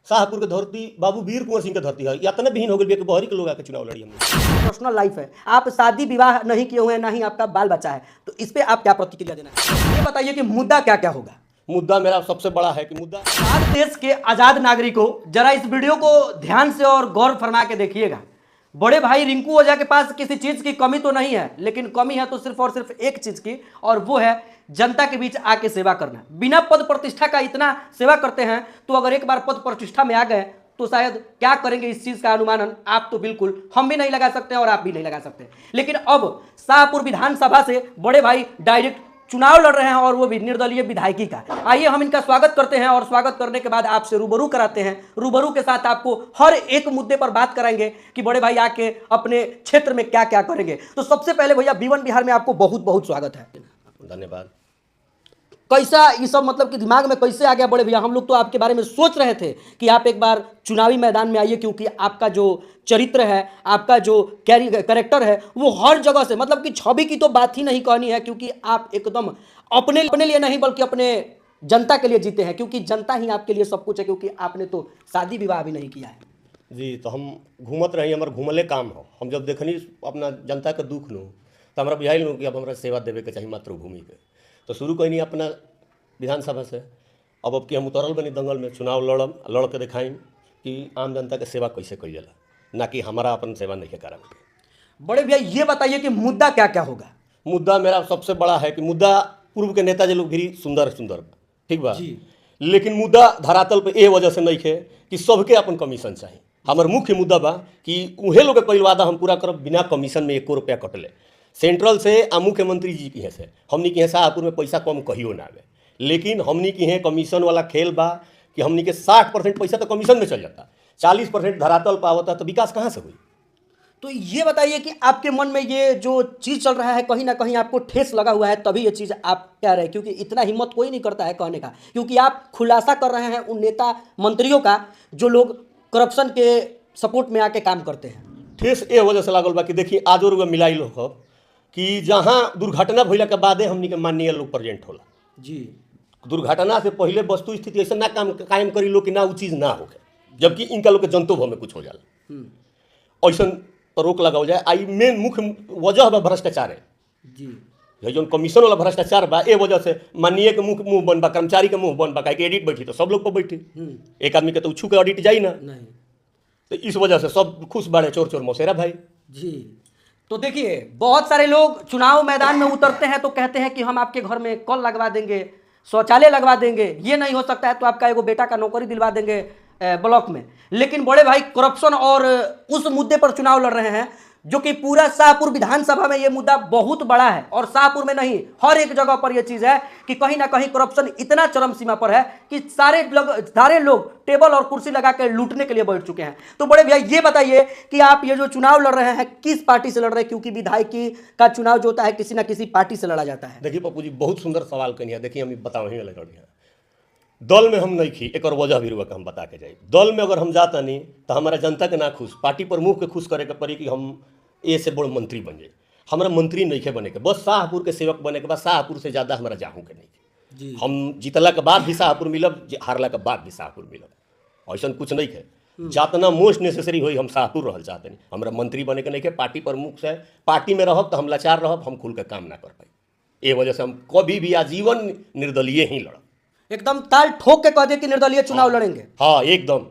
शाहपुर के धरती बाबू वीर कुंवर सिंह के धरती है। इतना भी हो गई कि बहरी के लोग आके चुनाव लड़ी। हम पर्सनल लाइफ है, आप शादी विवाह नहीं किए हुए हैं, ना ही आपका बाल बच्चा है, तो इस पे आप क्या प्रतिक्रिया देना है? ये बताइए कि मुद्दा क्या क्या होगा। मुद्दा मेरा सबसे बड़ा है कि मुद्दा आज देश के आजाद नागरिकों, जरा इस वीडियो को ध्यान से और गौर फरमा के देखिएगा। बड़े भाई रिंकू ओझा के पास किसी चीज की कमी तो नहीं है, लेकिन कमी है तो सिर्फ और सिर्फ एक चीज की, और वो है जनता के बीच आके सेवा करना। बिना पद प्रतिष्ठा का इतना सेवा करते हैं, तो अगर एक बार पद प्रतिष्ठा में आ गए तो शायद क्या करेंगे इस चीज का अनुमानन आप तो बिल्कुल हम भी नहीं लगा सकते और आप भी नहीं लगा सकते। लेकिन अब शाहपुर विधानसभा से बड़े भाई डायरेक्ट चुनाव लड़ रहे हैं, और वो भी निर्दलीय विधायकी का। आइए हम इनका स्वागत करते हैं, और स्वागत करने के बाद आपसे रूबरू कराते हैं। रूबरू के साथ आपको हर एक मुद्दे पर बात कराएंगे कि बड़े भाई आके अपने क्षेत्र में क्या क्या करेंगे। तो सबसे पहले भैया B1 बिहार में आपको बहुत बहुत स्वागत है। धन्यवाद। कैसा ये सब मतलब कि दिमाग में कैसे आ गया बड़े भैया? हम लोग तो आपके बारे में सोच रहे थे कि आप एक बार चुनावी मैदान में आइए, क्योंकि आपका जो चरित्र है, आपका जो कैरेक्टर है, वो हर जगह से, मतलब कि छवि की तो बात ही नहीं कहनी है, क्योंकि आप एकदम अपने लिए नहीं बल्कि अपने जनता के लिए जीते हैं, क्योंकि जनता ही आपके लिए सब कुछ है, क्योंकि आपने तो शादी विवाह भी नहीं किया है। जी, तो हम घूमत रही, हमारे घूमले काम हो। हम जब देखनी अपना जनता के दुख नु, तो हमारा बुझाइल नु कि अब हमारा सेवा देवे के चाहिए मातृभूमि के। तो शुरू कहीं अपना विधानसभा से, अब कि हम उतरल बनी दंगल में, चुनाव लड़ के दिखाई कि आम जनता के सेवा कैसे करी जाला, ना कि हमारा अपन सेवा नहीं करा। बड़े भैया ये बताइए कि मुद्दा क्या क्या होगा। मुद्दा मेरा सबसे बड़ा है कि मुद्दा पूर्व के नेता जो लोग भी सुंदर ठीक बा, लेकिन मुद्दा धरातल पे ए वजह से नहीं है कि सबके अपन कमीशन चाहिए। हमार मुख्य मुद्दा बा कि उहे लोग के कईल वादा हम पूरा करब बिना कमीशन में 1 रुपया कटले। सेंट्रल से आ मुख्यमंत्री जी की से हमनी के शाहपुर में पैसा कम कहियो ना आवे, लेकिन हमनी की है कमीशन वाला खेल बा कि हमनी के 60% पैसा तो कमीशन में चल जाता, 40% धरातल पावता, तो विकास कहाँ से हुई? तो ये बताइए कि आपके मन में ये जो चीज़ चल रहा है, कहीं ना कहीं आपको ठेस लगा हुआ है, तभी ये चीज़ आप कह रहे हैं, क्योंकि इतना हिम्मत कोई नहीं करता है कहने का, क्योंकि आप खुलासा कर रहे हैं उन नेता मंत्रियों का जो लोग करप्शन के सपोर्ट में आके काम करते हैं। ठेस ए वजह से लागल बा कि देखिए आज और मिलाई लोग कि जहाँ दुर्घटना भइला के बादे हमनी के माननीय लोग प्रेजेंट होला। जी, दुर्घटना से पहले वस्तु स्थिति ऐसा ना काम कायम करी लो कि ना वो चीज़ ना हो, जबकि इनका लोग के जनतो भाव में कुछ हो जाला, ऐसा रोक लगाओ जाए। आई मेन मुख्य वजह बा भ्रष्टाचार है जी। ये जो कमीशन वाला भ्रष्टाचार बा, ए वजह से माननीय के मुंह बन बा, कर्मचारी के मुंह बन बा, काहे कि एडिट बैठी तो सब लोग पर बैठी, एक आदमी के तो छू के ऑडिट जाई ना, नहीं, तो इस वजह से सब खुश बाड़े, चोर चोर मौसेरा भाई। जी। तो देखिए, बहुत सारे लोग चुनाव मैदान में उतरते हैं तो कहते हैं कि हम आपके घर में कल लगवा देंगे, शौचालय लगवा देंगे, ये नहीं हो सकता है तो आपका एगो बेटा का नौकरी दिलवा देंगे ब्लॉक में। लेकिन बड़े भाई करप्शन और उस मुद्दे पर चुनाव लड़ रहे हैं, जो कि पूरा शाहपुर विधानसभा में ये मुद्दा बहुत बड़ा है, और शाहपुर में नहीं हर एक जगह पर यह चीज़ है कि कहीं ना कहीं करप्शन इतना चरम सीमा पर है कि सारे लोग टेबल और कुर्सी लगा कर लूटने के लिए बैठ चुके हैं। तो बड़े भैया ये बताइए कि आप ये जो चुनाव लड़ रहे हैं किस पार्टी से लड़ रहे हैं, क्योंकि विधायकी का चुनाव जो होता है किसी ना किसी पार्टी से लड़ा जाता है। देखिए पप्पू जी, बहुत सुंदर सवाल करिए। देखिए हम बताओ ही लड़ रहे हैं, दल में हम नहीं खी, एक और वजह भी रुआ हम बता के जाए। दल में अगर हम जाता नहीं तो हमारा जनता के ना खुश, पार्टी प्रमुख के खुश करे के पड़ी कि हम ए से बड़ मंत्री बन जाए। हमारा मंत्री नहीं के बने के, बस शाहपुर के सेवक बने के बाद शाहपुर से ज़्यादा हमारा जाहू के नहीं जी। हम जीतला के बाद भी शाहपुर मिलब, हारला के बाद भी शाहपुर मिलब, ऐसा कुछ नहीं है। जितना मोस्ट नेसेसरी होई हम शाहपुर रहल चाहते नहीं, हमारा मंत्री बने के नहीं के। पार्टी प्रमुख से पार्टी में रहब तो हम लाचार रहब, हम खुल के काम ना कर पाई। ए वजह से हम कभी भी आजीवन निर्दलीय ही लड़ब, एकदम ताल ठोक के कह दे कि निर्दलीय चुनाव लड़ेंगे। हाँ एकदम।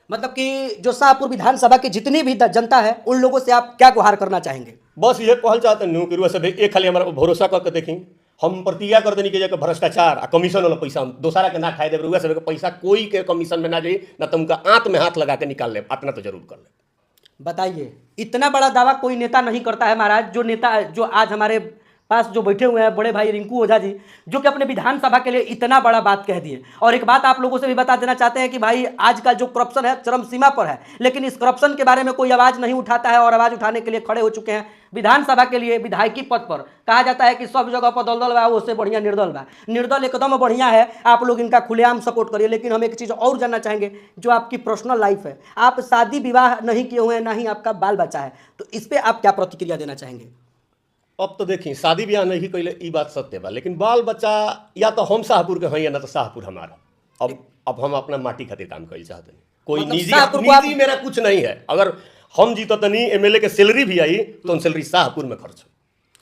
मतलब कि जो शाहपुर विधानसभा की जितनी भी जनता है उन लोगों से आप क्या गुहार करना चाहेंगे? बस ये कहल चाहते नहीं कि सब एक खाली हमारा भरोसा करके देखी, हम प्रतिज्ञा कर देनी कि भ्रष्टाचार आ कमीशन वाला पैसा हम दोसरा के ना खाए देवे, रुआ सब पैसा कोई के कमीशन में ना जाए, ना तो उनका आंत में हाथ लगा के निकाल ले, इतना तो जरूर कर ले। बताइए, इतना बड़ा दावा कोई नेता नहीं करता है महाराज। जो नेता जो आज हमारे पास जो बैठे हुए हैं बड़े भाई रिंकू ओझा जी, जो कि अपने विधानसभा के लिए इतना बड़ा बात कह दिए। और एक बात आप लोगों से भी बता देना चाहते हैं कि भाई आज का जो करप्शन है चरम सीमा पर है, लेकिन इस करप्शन के बारे में कोई आवाज नहीं उठाता है, और आवाज उठाने के लिए खड़े हो चुके हैं विधानसभा के लिए विधायकी पद पर। कहा जाता है कि सब जगह पर दलदल बा, उससे बढ़िया निर्दल बा। निर्दल एकदम बढ़िया है, आप लोग इनका खुलेआम सपोर्ट करिए। लेकिन हम एक चीज़ और जानना चाहेंगे, जो आपकी पर्सनल लाइफ है, आप शादी विवाह नहीं किए हुए हैं, ना ही आपका बाल बच्चा है, तो इस पर आप क्या प्रतिक्रिया देना चाहेंगे? अब तो देखिए शादी ब्याह नहीं कैले, ई बात सत्य बा, लेकिन बाल बच्चा या तो हम शाहपुर के हैं या ना तो शाहपुर हमारा। अब हम अपना माटी खातिर काम कर चाहते हैं, कोई मतलब निजी शाहपुर को आप- निजी मेरा कुछ नहीं है। अगर हम जीततनी एमएलए के सैलरी भी आई तो सैलरी शाहपुर में खर्च।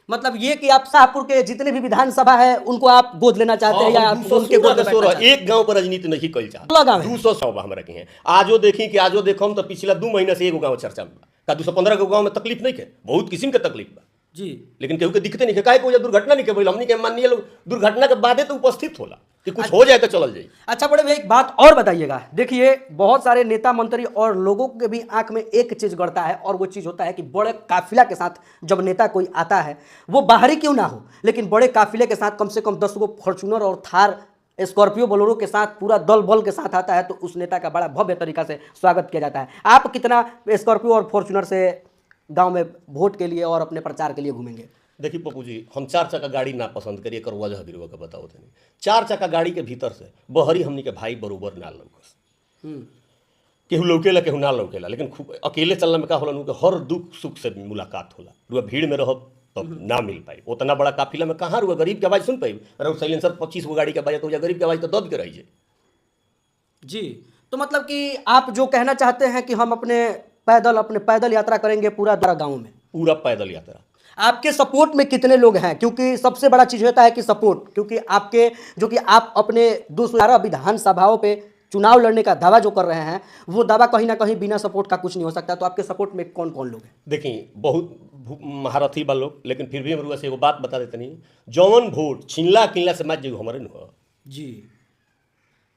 मतलब ये कि आप शाहपुर के जितने भी विधानसभा है उनको आप गोद लेना चाहते हैं या आप उनके गोद में बैठना चाहते हैं? एक गांव पर राजनीति नहीं कल जा 16 गाँव है। 200 हमारा के हैं। आजो देखी कि आजो देखो तो पिछला 2 महीना से एगो गांव चर्चा में बा। का 215 गो गांव में तकलीफ नहीं के, बहुत किस्म के तकलीफ बा, जी। लेकिन केहू के दिखते नहीं के। काहे को दुर्घटना नहीं के भइल, हमनी के माननीय लोग दुर्घटना के बादे तो उपस्थित होला कि कुछ हो जाए तो चलल जाए। अच्छा बड़े भैया एक बात और बताइएगा, देखिए बहुत सारे नेता मंत्री और लोगों के भी आंख में एक चीज गड़ता है और वो चीज होता है कि बड़े काफिला के साथ जब नेता कोई आता है, वो बाहरी क्यों ना हो लेकिन बड़े काफिले के साथ कम से कम 10 गो फॉर्च्यूनर और थार स्कॉर्पियो बोलेरो के साथ पूरा दल बल के साथ आता है तो उस नेता का बड़ा भव्य तरीका से स्वागत किया जाता है। आप कितना स्कॉर्पियो और फॉर्च्यूनर से गांव में वोट के लिए और अपने प्रचार के लिए घूमेंगे? देखिए पप्पू जी, हम 4 चक्का गाड़ी ना पसंद करिए, एकर वजह भी का बताओ तनी। 4 चक्का गाड़ी के भीतर से बहरी हमनी के भाई बरोबर ना लौकस, केहू लौकेला केहू ना लौकेला, लेकिन अकेले चलने में का होला नु हर दुख सुख से मुलाकात होला। रुआ भीड़ में रहो तब ना मिल पाई, उतना बड़ा काफिला में कहाँ रुआ गरीब के आवाज सुन पाई। अरे साइलेंसर 25 गो गाड़ी के आवाज तो गरीब के आवाज तो दब के रही जी। तो मतलब कि आप जो कहना चाहते हैं कि हम अपने पैदल यात्रा करेंगे पूरा गांव में, पूरा पैदल यात्रा। आपके सपोर्ट में कितने लोग हैं? क्योंकि सबसे बड़ा चीज होता है कि सपोर्ट, क्योंकि आपके जो कि आप अपने 211 विधानसभाओं पे चुनाव लड़ने का दावा जो कर रहे हैं वो दावा कहीं ना कहीं बिना सपोर्ट का कुछ नहीं हो सकता। तो आपके सपोर्ट में कौन कौन लोग हैं? देखिए बहुत महारथी बा लोग, लेकिन फिर भी हम से एगो बात बता देते नहीं, जौन वोट छिनला किनला से मत जो हमारे न हो जी,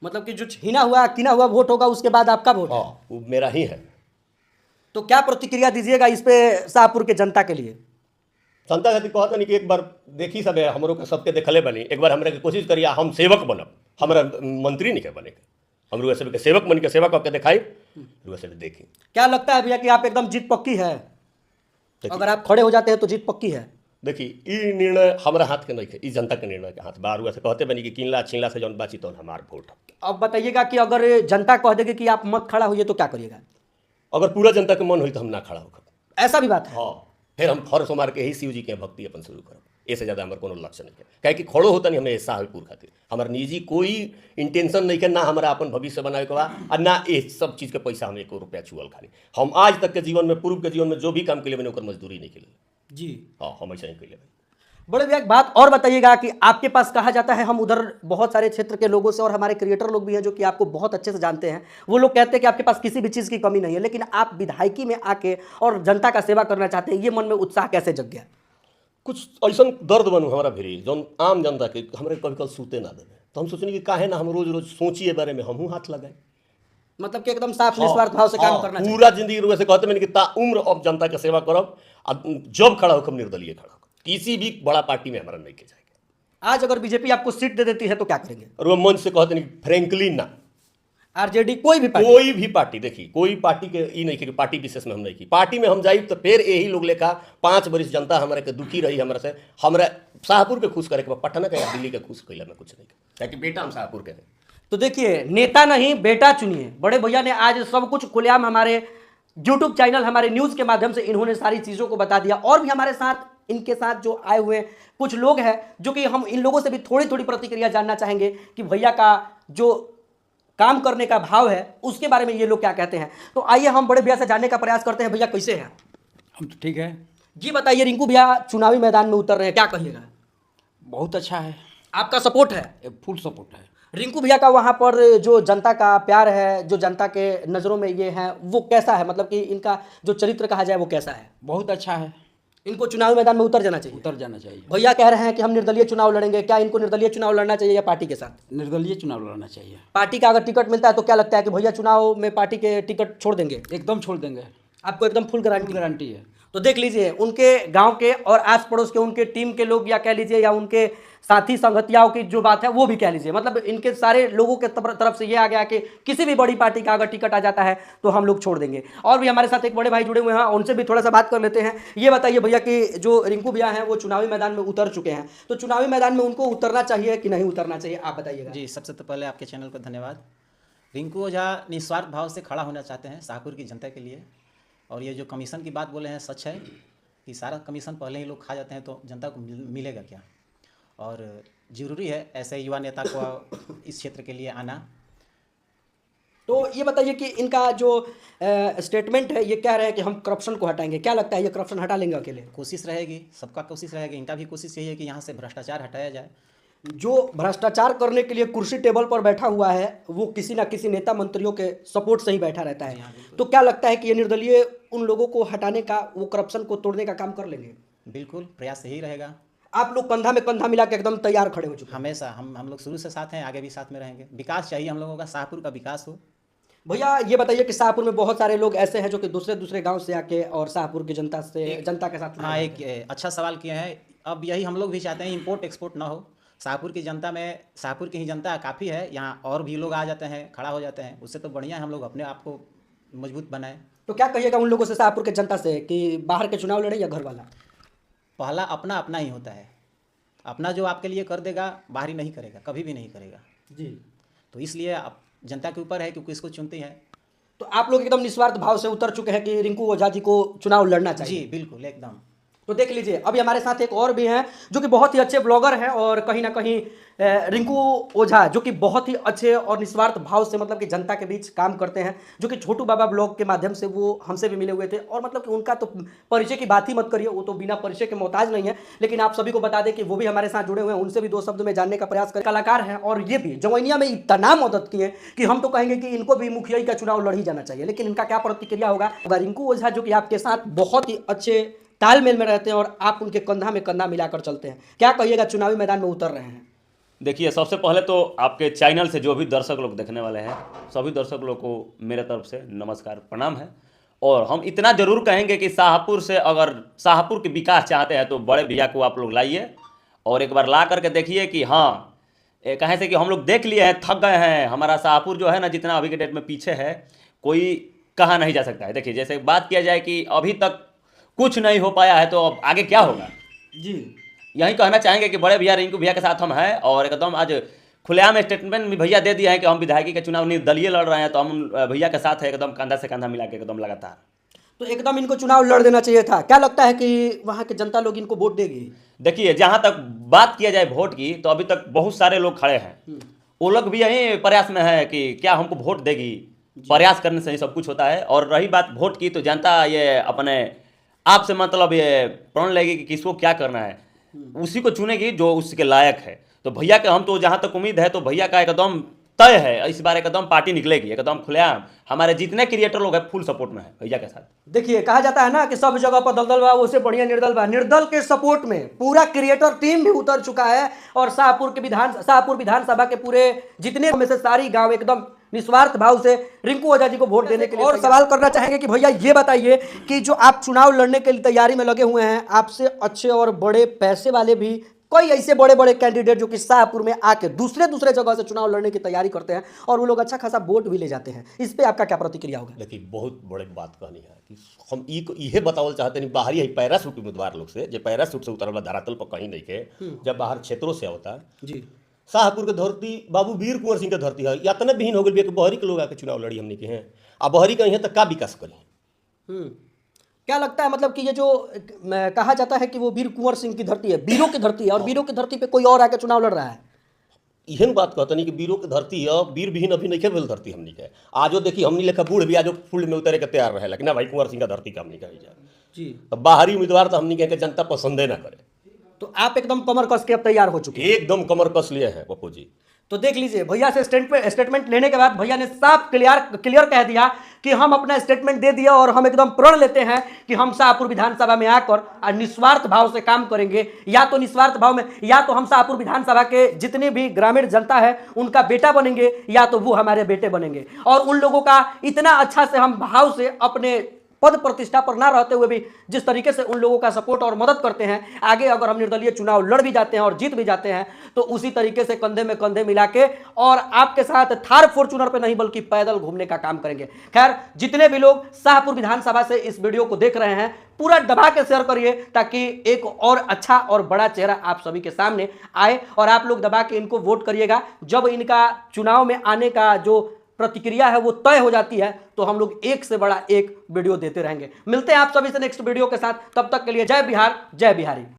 मतलब कि जो छीना हुआ किना हुआ वोट होगा उसके बाद आपका वोट है। वो मेरा ही है। तो क्या प्रतिक्रिया दीजिएगा इस पे शाहपुर के जनता के लिए? जनता खातिर कहत नहीं कि एक बार देखी सब हमरों के सबके देखले बनी, एक बार हमरा के कोशिश करिए, हम सेवक बनब, हमारा मंत्री नहीं के बने के, हम रुआ सब के सेवक बन के सेवा करके दिखाई, रुआ सब देखी। क्या लगता है भैया कि आप एकदम जीत पक्की है? अगर आप खड़े हो जाते हैं तो जीत पक्की है? देखिए ई निर्णय हमारा हाथ के नहीं है, ई जनता के निर्णय के हाथ बा। रुआ से कहते बनी कि किनला छिनला से जौन बाची तो हमार वोट। अब बताइएगा कि अगर जनता कह देगी कि आप मत खड़ा होइए तो क्या करिएगा? अगर पूरा जनता के मन हुई तो हम ना खड़ा होकर, ऐसा भी बात है? हाँ, फिर हम फर सोमार के ही शिव जी के भक्ति अपन शुरू करब। इससे ज़्यादा हमारे कोनो लक्ष्य नहीं है, क्या कि खड़ो होता नहीं हमें शाहपुर खातिर, हमारे निजी कोई इंटेंशन नहीं है, ना हमारा अपन भविष्य बनाए के बा और ना ये सब चीज़ के पैसा हमें 1 रुपया छुअल खाली। हम आज तक के जीवन में, पूर्व के जीवन में जो भी काम के लिए मैंने ओकर मजदूरी नहीं के जी। हाँ, हम ऐसा ही के लिए। बड़े भैया एक बात और बताइएगा कि आपके पास कहा जाता है, हम उधर बहुत सारे क्षेत्र के लोगों से और हमारे क्रिएटर लोग भी हैं जो कि आपको बहुत अच्छे से जानते हैं, वो लोग कहते हैं कि आपके पास किसी भी चीज़ की कमी नहीं है, लेकिन आप विधायकी में आके और जनता का सेवा करना चाहते हैं, ये मन में उत्साह कैसे जग गया? कुछ ऐसा दर्द बनू हमारा भी जौन आम जनता के हमारे कभी कल सूते ना देवे, तो हम सोचनी कि काहे ना हम रोज रोज सोचिए बारे में, हमहूँ हाथ लगाए। मतलब कि एकदम साफ निस्वार्थ भाव से काम करना चाहिए। पूरा जिंदगी रुआ से कहते मैंने कि ता उम्र अब जनता के सेवा करब, जब खड़ा होकर निर्दलीय खड़ा होकर, किसी भी बड़ा पार्टी में हमारा नहीं के जाएगा। आज अगर बीजेपी आपको सीट दे देती है तो क्या करेंगे? और वो मन से कहते नहीं, फ्रेंकली ना, आरजेडी कोई भी पार्टी देखी, कोई पार्टी के ई नहीं कि पार्टी विशेष में हम नहीं की, पार्टी में हम जाई तो फिर यही लोग लेखा 5 वर्ष जनता हमारे के दुखी रही हमारे से, हमारा शाहपुर के खुश करे के पटना के या दिल्ली के खुश कैला में कुछ नहीं, ताकि बेटा हम शाहपुर के हैं। तो देखिए, नेता नहीं बेटा चुनिए। बड़े भैया ने आज सब कुछ खुलेआम हमारे यूट्यूब चैनल, हमारे न्यूज़ के माध्यम से इन्होंने सारी चीज़ों को बता दिया। और भी हमारे साथ, इनके साथ जो आए हुए कुछ लोग हैं जो कि हम इन लोगों से भी थोड़ी थोड़ी प्रतिक्रिया जानना चाहेंगे कि भैया का जो काम करने का भाव है उसके बारे में ये लोग क्या कहते हैं। तो आइए हम बड़े भैया से जानने का प्रयास करते हैं। भैया कैसे हैं? हम तो ठीक है जी। बताइए, रिंकू भैया चुनावी मैदान में उतर रहे हैं, क्या कहिएगा? बहुत अच्छा है, आपका सपोर्ट है? फुल सपोर्ट है। रिंकू भैया का वहाँ पर जो जनता का प्यार है, जो जनता के नज़रों में ये है, वो कैसा है? मतलब कि इनका जो चरित्र कहा जाए वो कैसा है? बहुत अच्छा है। इनको चुनावी मैदान में उतर जाना चाहिए। उतर जाना चाहिए। भैया कह रहे हैं कि हम निर्दलीय चुनाव लड़ेंगे, क्या इनको निर्दलीय चुनाव लड़ना चाहिए या पार्टी के साथ? निर्दलीय चुनाव लड़ना चाहिए। पार्टी का अगर टिकट मिलता है तो क्या लगता है कि भैया चुनाव में पार्टी के टिकट छोड़ देंगे? एकदम छोड़ देंगे, आपको एकदम फुल गारंटी है। तो देख लीजिए, उनके गांव के और आस पड़ोस के उनके टीम के लोग, या कह लीजिए या उनके साथी संगतियाओं की जो बात है वो भी कह लीजिए, मतलब इनके सारे लोगों के तरफ से ये आ गया कि किसी भी बड़ी पार्टी का अगर टिकट आ जाता है तो हम लोग छोड़ देंगे। और भी हमारे साथ एक बड़े भाई जुड़े हुए हैं, उनसे भी थोड़ा सा बात कर लेते हैं। ये बताइए भैया कि जो रिंकू भैया हैं वो चुनावी मैदान में उतर चुके हैं, तो चुनावी मैदान में उनको उतरना चाहिए कि नहीं उतरना चाहिए, आप बताइएगा। जी, सबसे तो पहले आपके चैनल को धन्यवाद। रिंकू ओझा निस्वार्थ भाव से खड़ा होना चाहते हैं शाहपुर की जनता के लिए, और ये जो कमीशन की बात बोले हैं सच है कि सारा कमीशन पहले ही लोग खा जाते हैं तो जनता को मिलेगा क्या। और ज़रूरी है ऐसे युवा नेता को इस क्षेत्र के लिए आना। तो ये बताइए कि इनका जो स्टेटमेंट है ये कह रहे हैं कि हम करप्शन को हटाएंगे, क्या लगता है ये करप्शन हटा लेंगे अकेले? कोशिश रहेगी, सबका कोशिश रहेगी, इनका भी कोशिश यही है कि यहाँ से भ्रष्टाचार हटाया जाए। जो भ्रष्टाचार करने के लिए कुर्सी टेबल पर बैठा हुआ है वो किसी ना किसी नेता मंत्रियों के सपोर्ट से ही बैठा रहता है, तो क्या लगता है कि ये निर्दलीय उन लोगों को हटाने का, वो करप्शन को तोड़ने का काम कर लेंगे? बिल्कुल प्रयास यही रहेगा। आप लोग कंधा में कंधा मिला के एकदम तैयार खड़े हो चुके हैं। हमेशा हम लोग शुरू से साथ हैं, आगे भी साथ में रहेंगे। विकास चाहिए हम लोगों का, शाहपुर का विकास हो। भैया ये बताइए कि शाहपुर में बहुत सारे लोग ऐसे हैं जो कि दूसरे दूसरे गांव से आके और शाहपुर की जनता के साथ हाँ, एक अच्छा सवाल किए हैं। अब यही हम लोग भी चाहते हैं, इंपोर्ट एक्सपोर्ट ना हो। शाहपुर की जनता में, शाहपुर की ही जनता काफ़ी है, यहाँ और भी लोग आ जाते हैं, खड़ा हो जाते हैं, उससे तो बढ़िया है हम लोग अपने आप को मजबूत बनाएं। तो क्या कहिएगा उन लोगों से, शाहपुर के जनता से, कि बाहर के चुनाव लड़े या घर वाला? पहला अपना अपना ही होता है। अपना जो आपके लिए कर देगा बाहरी नहीं करेगा, कभी भी नहीं करेगा जी। तो इसलिए अब जनता के ऊपर है कि किसको चुनती है। तो आप लोग एकदम निस्वार्थ भाव से उतर चुके हैं कि रिंकू ओझा जी को चुनाव लड़ना चाहिए? जी बिल्कुल, एकदम। तो देख लीजिए, अभी हमारे साथ एक और भी हैं जो कि बहुत ही अच्छे ब्लॉगर हैं और कहीं ना कहीं रिंकू ओझा जो कि बहुत ही अच्छे और निस्वार्थ भाव से मतलब कि जनता के बीच काम करते हैं, जो कि छोटू बाबा ब्लॉग के माध्यम से वो हमसे भी मिले हुए थे और मतलब कि उनका तो परिचय की बात ही मत करिए, वो तो बिना परिचय के मोहताज नहीं है। लेकिन आप सभी को बता दें कि वो भी हमारे साथ जुड़े हुए हैं, उनसे भी दो शब्द में जानने का प्रयास करें। कलाकार हैं और ये भी जमैनिया में इतना मदद किए कि हम तो कहेंगे कि इनको भी मुखिया का चुनाव लड़ ही जाना चाहिए। लेकिन इनका क्या प्रतिक्रिया होगा? रिंकू ओझा जो कि आपके साथ बहुत ही अच्छे तालमेल में रहते हैं और आप उनके कंधा में कंधा मिलाकर चलते हैं, क्या कहिएगा? चुनावी मैदान में उतर रहे हैं। देखिए, सबसे पहले तो आपके चैनल से जो भी दर्शक लोग देखने वाले हैं, सभी दर्शक लोग को मेरे तरफ से नमस्कार, प्रणाम है। और हम इतना जरूर कहेंगे कि शाहपुर से अगर शाहपुर के विकास चाहते हैं तो बड़े भैया को आप लोग लाइए और एक बार ला करके देखिए कि हाँ, कहें से कि हम लोग देख लिए हैं, थक गए हैं। हमारा शाहपुर जो है ना, जितना अभी के डेट में पीछे है, कोई कहा नहीं जा सकता है। देखिए, जैसे बात किया जाए कि अभी तक कुछ नहीं हो पाया है तो अब आगे क्या होगा जी। यही कहना चाहेंगे कि बड़े भैया रिंकू भैया के साथ हम हैं और एकदम आज खुलेआम स्टेटमेंट भी भैया दे दिया है कि हम विधायकी के चुनाव निर्दलीय लड़ रहे हैं, तो हम भैया के साथ है एकदम कंधा से कंधा मिला के एकदम लगातार। तो एकदम इनको चुनाव लड़ देना चाहिए था। क्या लगता है कि वहाँ की जनता लोग इनको वोट देगी? देखिए, जहाँ तक बात किया जाए वोट की, तो अभी तक बहुत सारे लोग खड़े हैं, वो लोग भी यही प्रयास में है कि क्या हमको वोट देगी। प्रयास करने से ही सब कुछ होता है। और रही बात वोट की, तो जनता ये अपने आपसे मतलब ये प्रण लेगी कि किसको क्या करना है, उसी को चुनेगी जो उसके लायक है। तो भैया का हम तो जहाँ तक उम्मीद है तो भैया का एकदम तय है, इस बार एकदम पार्टी निकलेगी एकदम खुलेआम। हमारे जितने क्रिएटर लोग हैं फुल सपोर्ट में है भैया के साथ। देखिए, कहा जाता है ना कि सब जगह पर दलदल बा, उससे बढ़िया निर्दल बा। निर्दल के सपोर्ट में पूरा क्रिएटर टीम भी उतर चुका है और शाहपुर विधानसभा के पूरे जितने में से सारी गांव एकदम निस्वार्थ भाव से रिंकू ओझा जी को वोट देने के लिए। और सवाल करना चाहेंगे कि भैया ये बताइए कि जो आप चुनाव लड़ने के लिए तैयारी में लगे हुए हैं, आपसे अच्छे और बड़े पैसे वाले भी कई ऐसे बड़े बड़े कैंडिडेट जो कि शाहपुर में आके दूसरे जगह से चुनाव लड़ने की तैयारी करते हैं और वो लोग अच्छा खासा वोट भी ले जाते हैं, इस पे आपका क्या प्रतिक्रिया होगा? देखिए, बहुत बड़े बात कहनी है कि हम इहे बतावल चाहते नहीं बाहरी है पैराशूट उम्मीदवार लोग से, जो पैराशूट से उतरल धरातल पर कहीं नहीं के, जब बाहर क्षेत्रों से होता जी। शाहपुर के धरती बाबू वीर कुंवर सिंह के धरती है, यातना विहीन हो गई कि बहरी के लोग आके चुनाव लड़ी हमने के हैं, आ बहरी कहीं है तो का विकास करी। क्या लगता है मतलब कि ये जो कहा जाता है कि वो वीर कुंवर सिंह की धरती है, वीरों की धरती है, और वीरों की धरती पे कोई और आके चुनाव लड़ रहा है? इहन बात कहते नहीं कि वीरों की धरती है, वीर विहीन अभी नहीं भेल धरती हमनी के। आजो देखिए हमनी लेखा बूढ़ भी आजो फील्ड में उतरे के तैयार रहे, लेकिन भाई कुंवर सिंह का धरती का हमनी कही जाए जी। तो बाहरी उम्मीदवार तो हमनी के जनता पसंदे ना करे। तो आप एकदम कमर कस के अब तैयार हो चुके हैं? एकदम कमर कस लिए हैं पप्पू जी। तो देख लीजिए, भैया से स्टेटमेंट लेने के बाद भैया ने साफ क्लियर कह दिया कि हम अपना स्टेटमेंट दे दिया और हम एकदम प्रण लेते हैं कि हम शाहपुर विधानसभा में आकर निस्वार्थ भाव से काम करेंगे। या तो निस्वार्थ भाव में, या तो हम शाहपुर विधानसभा के जितनी भी ग्रामीण जनता है उनका बेटा बनेंगे, या तो वो हमारे बेटे बनेंगे। और उन लोगों का इतना अच्छा से हम भाव से अपने पद प्रतिष्ठा पर ना रहते हुए भी जिस तरीके से उन लोगों का सपोर्ट और मदद करते हैं, आगे अगर हम निर्दलीय चुनाव लड़ भी जाते हैं और जीत भी जाते हैं तो उसी तरीके से कंधे में कंधे मिला के और आपके साथ थार फॉर्च्यूनर पे नहीं बल्कि पैदल घूमने का काम करेंगे। खैर, जितने भी लोग शाहपुर विधानसभा से इस वीडियो को देख रहे हैं, पूरा दबा के शेयर करिए ताकि एक और अच्छा और बड़ा चेहरा आप सभी के सामने आए और आप लोग दबा के इनको वोट करिएगा। जब इनका चुनाव में आने का जो प्रतिक्रिया है वो तय हो जाती है तो हम लोग एक से बड़ा एक वीडियो देते रहेंगे। मिलते हैं आप सभी से नेक्स्ट वीडियो के साथ, तब तक के लिए जय बिहार, जय बिहारी।